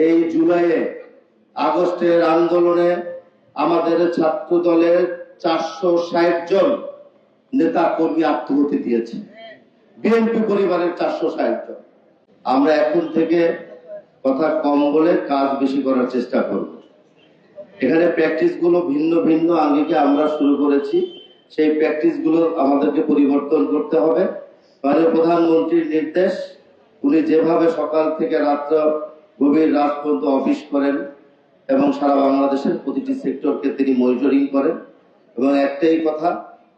এই জুলাইয়ে আগস্টের আন্দোলনে আমাদের ছাত্র দলের 460 জন নেতা কর্মী আত্মহত্যা দিয়েছে। বিএনপি পরিবারের 460 জন। আমরা এখন থেকে কথা কম বলে কাজ বেশি করার চেষ্টা করব। এখানে প্র্যাকটিস গুলো ভিন্ন ভিন্ন আঙ্গিকে আমরা শুরু করেছি। সেই প্র্যাকটিস গুলো আমাদেরকে পরিবর্তন করতে হবে। মাননীয় প্রধানমন্ত্রীর নির্দেশ, উনি যেভাবে সকাল থেকে রাত্র গভীর রাত পর্যন্ত অফিস করেন এবং সারা বাংলাদেশের প্রতিটি সেক্টরকে তিনি মনিটরিং করেন, এবং একটাই কথা,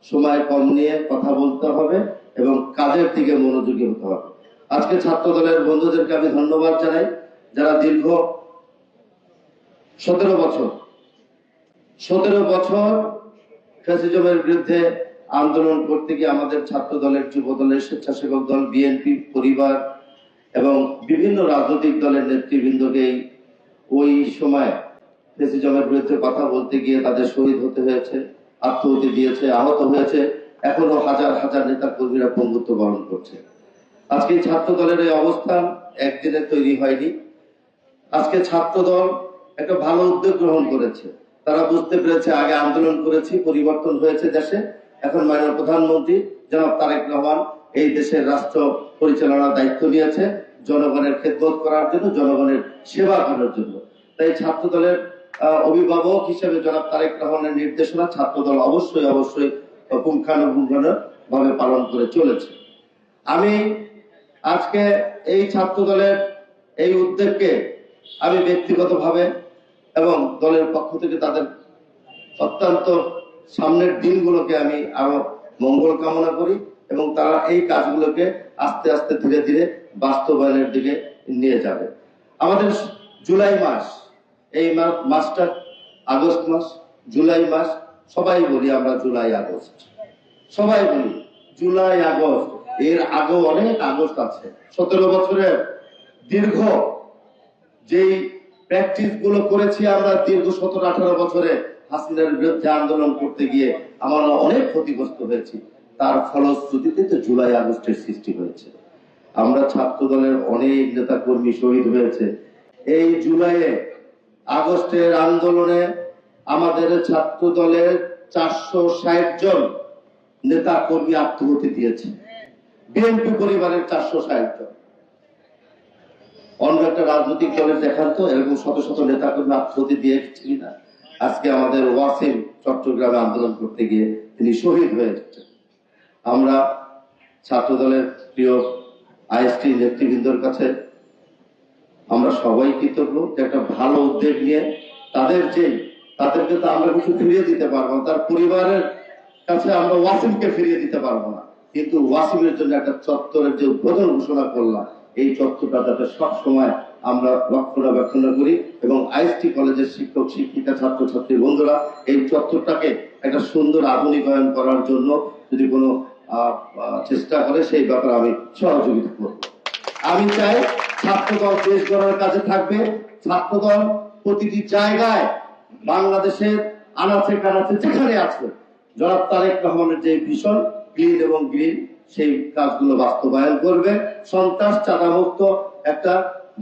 সময় কম নিয়ে কথা বলতে হবে এবং কাজের দিকে মনোযোগী হতে হবে। আজকে ছাত্র দলের বন্ধুদেরকে আমি ধন্যবাদ জানাই, যারা দীর্ঘ 17 বছর ফ্যাসিজমের বিরুদ্ধে আন্দোলন করতে গিয়ে আমাদের ছাত্র দলের, যুব দলের, স্বেচ্ছাসেবক দল, বিএনপি পরিবার এবং বিভিন্ন রাজনৈতিক দলের নেতৃবৃন্দকে ওই সময় ফ্যাসিজমের বিরুদ্ধে কথা বলতে গিয়ে তাদের শহীদ হতে হয়েছে, আত্মহত্যা দিয়েছে, আহত হয়েছে। এখনো হাজার হাজার নেতা কর্মীরা বন্ধুত্ব বরণ করছে। আজকে ছাত্র দলের এই অবস্থান একদিনে তৈরি হয়নি। আজকে ছাত্র দল একটা ভালো উদ্যোগ গ্রহণ করেছে। তারা বুঝতে পেরেছে আগে আন্দোলন করেছি, পরিবর্তন হয়েছে দেশে, এখন মাননীয় প্রধানমন্ত্রী জনাব তারেক রহমান এই দেশের রাষ্ট্র পরিচালনার দায়িত্ব নিয়েছে জনগণের খেদমত করার জন্য, জনগণের সেবা করার জন্য। তাই ছাত্র দলের অভিভাবক হিসেবে জনাব তারেক রহমানের নির্দেশনা ছাত্র দল অবশ্যই পুঙ্খানুপুঙ্খানুভাবে পালন করে চলেছে। আমি আজকে এই ছাত্র দলের এই উদ্যোগকে আমি ব্যক্তিগতভাবে এবং দলের পক্ষ থেকে তাদের অত্যন্ত সামনের দিনগুলোকে আমি আরো মঙ্গল কামনা করি এবং তারা এই কাজগুলোকে আস্তে আস্তে ধীরে ধীরে বাস্তবায়নের দিকে নিয়ে যাবে। আমাদের জুলাই মাস, এই মাসটা আগস্ট মাস, জুলাই মাস, সবাই বলি আমরা জুলাই আগস্ট, সবাই বলি জুলাই আগস্ট, এর আগেও অনেক আগস্ট আছে। 17 বছরের দীর্ঘ যেই প্র্যাকটিস গুলো করেছি আমরা, দীর্ঘ 17-18 বছরে হাসিনার বিরুদ্ধে আন্দোলন করতে গিয়ে আমরা অনেক ক্ষতিগ্রস্ত হয়েছি। তার ফলশ্রুতিতে তো জুলাই আগস্টের সৃষ্টি হয়েছে। আমরা ছাত্র দলের অনেক নেতা কর্মী শহীদ হয়েছে। এই জুলাইয়ে আগস্টের আন্দোলনে আমাদের ছাত্র দলের 460 জন নেতা কর্মী আত্মহত্যা দিয়েছে। বিএনপি পরিবারের 460 জন। অন্য একটা রাজনৈতিক দলের দেখান তো এরকম শত শত নেতা কর্মী আত্মহত্যা দিয়েছে কিনা। আজকে আমাদের ওয়াসিম চট্টগ্রামে আন্দোলন করতে গিয়ে তিনি শহীদ হয়েছেন। আমরা ছাত্র দলের প্রিয় আইএসটি নেতৃবৃন্দর কাছে আমরা সবাই কৃতজ্ঞ যে একটা ভালো উদ্যোগ নিয়ে তাদেরকে তো আমরা কিছু ফিরিয়ে দিতে পারবো না, তার পরিবারের কাছে আমরা ওয়াসিমকে ফিরিয়ে দিতে পারবো না, কিন্তু ওয়াসিমের জন্য একটা চত্বরের যে উদ্বোধন ঘোষণা করলাম, এই চত্বরটা যাতে সবসময় আমরা রক্ষণাবেক্ষণ করি এবং আইএসটি কলেজের শিক্ষক শিক্ষিকা ছাত্রছাত্রী বন্ধুরা এই চত্বরটাকে একটা সুন্দর আধুনিকায়ন করার জন্য যদি কোনো চেষ্টা করে, সেই ব্যাপারে আমি সহযোগিতা করব। আমি চাই ছাত্রদল দেশ গড়ার কাজে থাকবে। ছাত্রদল প্রতিটি জায়গায় বাংলাদেশের আনাচে কানাচে যেখানে আছে জনাব তারেক রহমানের যে ভীষণ ক্লিন এবং গ্রিন, সেই কাজগুলো বাস্তবায়ন করবে। সন্ত্রাস চাঁদামুক্ত একটা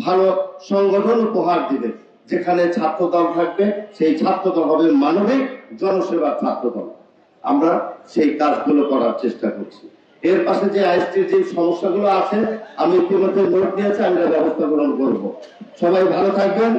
ভালো সংগঠন উপহার দিবে। যেখানে ছাত্রদল থাকবে সেই ছাত্রদল হবে মানবিক জনসেবার ছাত্রদল। আমরা সেই কাজগুলো করার চেষ্টা করছি। এর পাশে যে আইএসটির যে সমস্যাগুলো আছে আমি ইতিমধ্যে নোট নিয়েছি, আমরা ব্যবস্থা গ্রহণ করবো। সবাই ভালো থাকবেন।